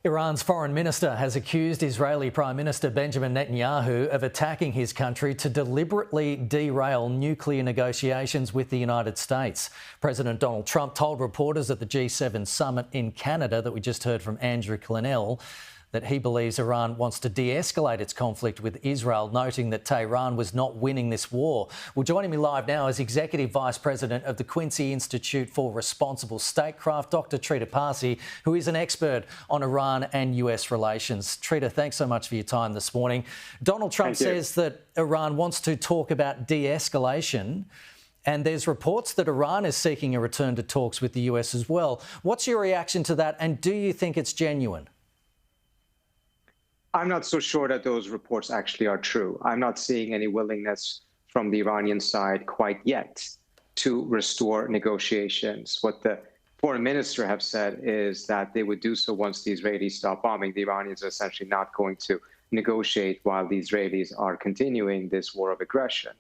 Iran's foreign minister has accused Israeli Prime Minister Benjamin Netanyahu of attacking his country to deliberately derail nuclear negotiations with the United States. President Donald Trump told reporters at the G7 summit in Canada that we just heard from Andrew Clennell that he believes Iran wants to de-escalate its conflict with Israel, noting that Tehran was not winning this war. Well, joining me live now is Executive Vice President of the Quincy Institute for Responsible Statecraft, Dr. Trita Parsi, who is an expert on Iran and US relations. Trita, thanks so much for your time this morning. Donald Trump says that Iran wants to talk about de-escalation, and there's reports that Iran is seeking a return to talks with the US as well. What's your reaction to that, and do you think it's genuine? I'm not so sure that those reports actually are true. I'm not seeing any willingness from the Iranian side quite yet to restore negotiations. What the foreign minister have said is that they would do so once the Israelis stop bombing. The Iranians are essentially not going to negotiate while the Israelis are continuing this war of aggression.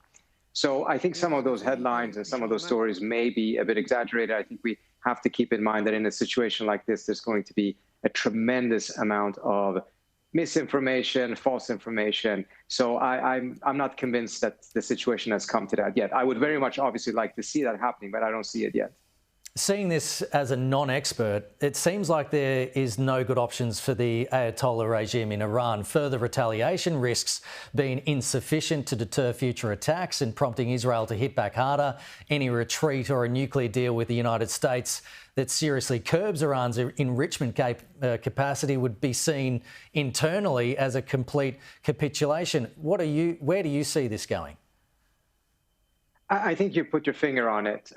So I think some of those headlines and some of those stories may be a bit exaggerated. I think we have to keep in mind that in a situation like this, there's going to be a tremendous amount of misinformation, false information. So I'm not convinced that the situation has come to that yet. I would very much obviously like to see that happening, but I don't see it yet. Seeing this as a non-expert, it seems like there is no good options for the Ayatollah regime in Iran. Further retaliation risks being insufficient to deter future attacks and prompting Israel to hit back harder. Any retreat or a nuclear deal with the United States that seriously curbs Iran's enrichment capacity would be seen internally as a complete capitulation. Where do you see this going? I think you put your finger on it.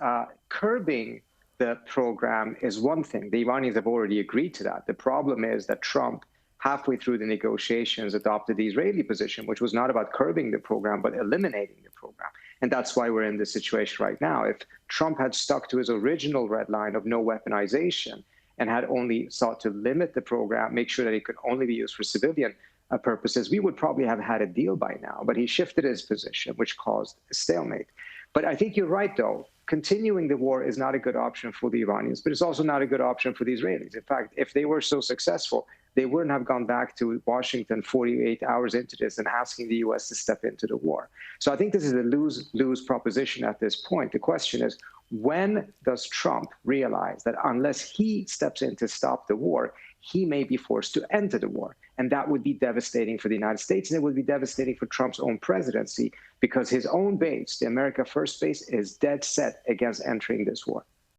Curbing the program is one thing. The Iranians have already agreed to that. The problem is that Trump, halfway through the negotiations, adopted the Israeli position, which was not about curbing the program, but eliminating the program. And that's why we're in this situation right now. If Trump had stuck to his original red line of no weaponization and had only sought to limit the program, make sure that it could only be used for civilian purposes, we would probably have had a deal by now. But he shifted his position, which caused a stalemate. But I think you're right, though. Continuing the war is not a good option for the Iranians, but it's also not a good option for the Israelis. In fact, if they were so successful, they wouldn't have gone back to Washington 48 hours into this and asking the U.S. to step into the war. So I think this is a lose-lose proposition at this point. The question is, when does Trump realize that unless he steps in to stop the war, he may be forced to enter the war? And that would be devastating for the United States, and it would be devastating for Trump's own presidency, because his own base, the America First base, is dead set against entering this war.